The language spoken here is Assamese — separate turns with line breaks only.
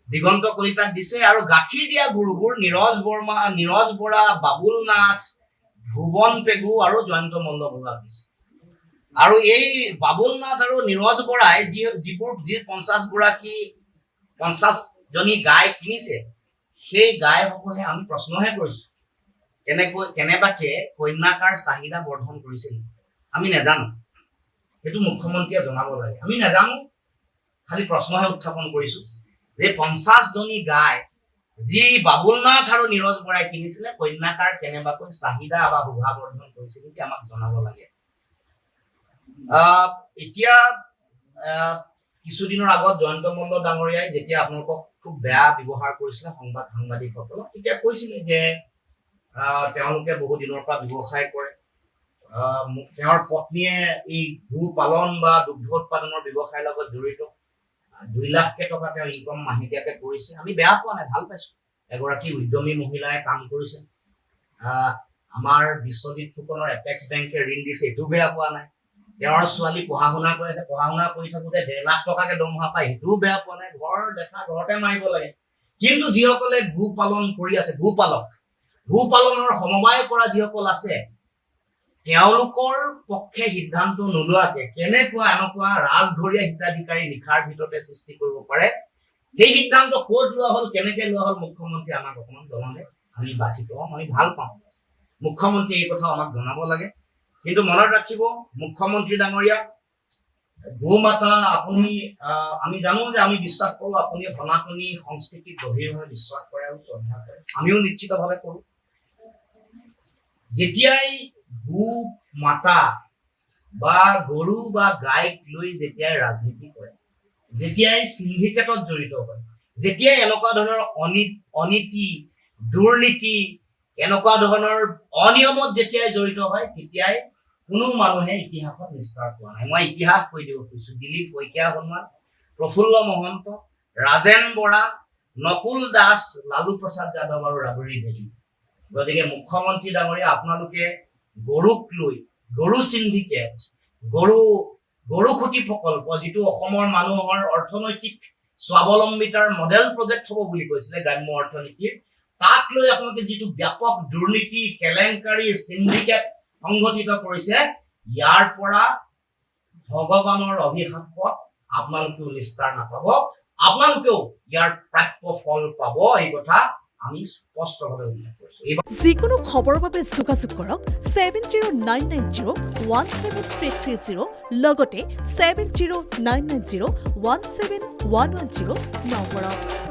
দিগন্ত কলিতাক দিছে আৰু গাখীৰ দিয়া গুৰুবোৰ নীৰজ বৰা, বাবুল নাথ, ভুৱন পেগু আৰু জয়ন্ত মল্ল বৰুৱাক দিছে। আৰু এই বাবুল নাথ আৰু নীৰজ বৰাই যি 50জনী গাই কিনিছে, সেই গাইসকলে আমি প্ৰশ্নহে কৰিছো কেনেবাকে কন্যাকাৰ চাহিদা বৰ্ধন কৰিছে নেকি? আমি নাজানো, সেইটো মুখ্যমন্ত্ৰীয়ে জনাব লাগে। আমি নাজানো, খালি প্ৰশ্নহে উত্থাপন কৰিছো যে 50জনী গাই যি বাবুল নাথ আৰু নীৰজ বৰাই কিনিছিলে, কন্যাকাৰ কেনেবাকৈ চাহিদা বা শোভা বৰ্ধন কৰিছে নেকি আমাক জনাব লাগে। এতিয়া কিছুদিনৰ আগত জয়ন্ত মল্ল ডাঙৰীয়াই যেতিয়া আপোনালোকক খুব বেয়া ব্যৱহাৰ কৰিছিলে সাংবাদিকসকলক, তেতিয়া কৈছিলে যে তেওঁলোকে বহু দিনৰ পৰা ব্যৱসায় কৰে, তেওঁৰ পত্নীয়ে এই গো পালন বা দুগ্ধ উৎপাদনৰ ব্যৱসায়ৰ লগত জড়িত, 2 লাখকে টকা তেওঁ ইনকম মাহেকীয়াকে কৰিছে। আমি বেয়া পোৱা নাই, ভাল পাইছো। এগৰাকী উদ্যমী মহিলাই কাম কৰিছে, আমাৰ বিশ্বজিৎ ফুকনৰ এপেক্স বেংকে ঋণ দিছে, এইটো বেয়া পোৱা নাই। তেওঁৰ ছোৱালী পঢ়া শুনা কৰি আছে, পঢ়া শুনা কৰি থাকোঁতে 1.5 লাখ টকাকে দৰমহা পায়, সেইটোও বেয়া পোৱা নাই। ঘৰ লেঠা ঘৰতে মাৰিব লাগে। কিন্তু যিসকলে গো পালন কৰি আছে, গো পালনৰ সমবায় কৰা যিসকল আছে, তেওঁলোকৰ পক্ষে সিদ্ধান্ত নোলোৱাকে কেনেকুৱা এনেকুৱা ৰাজঘৰীয়া হিতাধিকাৰী নিশাৰ ভিতৰতে সৃষ্টি কৰিব পাৰে, সেই সিদ্ধান্ত ক'ত লোৱা হ'ল, কেনেকে লোৱা হ'ল, মুখ্যমন্ত্ৰী আমাক অকণমান জনালে আমি বাচিত হ'ম, আমি ভাল পাওঁ। মুখ্যমন্ত্ৰী এই কথা আমাক জনাব লাগে। কিন্তু মনত ৰাখিব মুখ্যমন্ত্ৰী ডাঙৰীয়া, গো মাতা আপুনি, আমি জানো যে আমি বিশ্বাস কৰোঁ আপুনি সনাতনী সংস্কৃতিক গভীৰভাৱে বিশ্বাস কৰে আৰু শ্ৰদ্ধা কৰে, আমিও নিশ্চিতভাৱে কৰোঁ। যেতিয়াই গো মাতা বা গৰু বা গাইক লৈ যেতিয়াই ৰাজনীতি কৰে, যেতিয়াই সিন্ডিকেটত জড়িত হয়, যেতিয়াই এনেকুৱা ধৰণৰ অনীতি, দুৰ্নীতি, এনেকুৱা ধৰণৰ অনিয়মত যেতিয়াই জড়িত হয়, তেতিয়াই কোনো মানুহে ইতিহাসত নিষ্ঠাৰ পোৱা নাই। মই ইতিহাস কৈ দিব খুজিছো। দিলীপ শইকীয়া হনুমান, প্ৰফুল্ল মহন্ত, ৰাজেন বৰা, নকুল দাস, লালু প্ৰসাদ যাদৱ আৰু ৰাবৰী দেৱী। গতিকে মুখ্যমন্ত্ৰী ডাঙৰীয়া, আপোনালোকে গৰুক লৈ গৰু সিন্ডিকেট, গৰু খুঁটি প্ৰকল্প, যিটো অসমৰ মানুহৰ অৰ্থনৈতিক স্বাৱলম্বিতাৰ মডেল প্ৰজেক্ট হ'ব বুলি কৈছিলে গ্ৰাম্য অৰ্থনীতিৰ, তাক লৈ আপোনালোকে যিটো ব্যাপক দুৰ্নীতি, কেলেংকাৰী, সিন্ডিকেট সংগঠিত কৰিছে, ইয়াৰ পৰা ভগৱানৰ অভিশাপত আপোনালোকেও নিস্তাৰ নাপাব, আপোনালোকেও ইয়াৰ প্ৰাপ্য ফল পাব। এই কথা আমি স্পষ্টভাৱে উল্লেখ কৰিছো।
যিকোনো খবৰৰ বাবে যোগাযোগ কৰক 7099017330 লগতে 7099017110 নম্বৰত।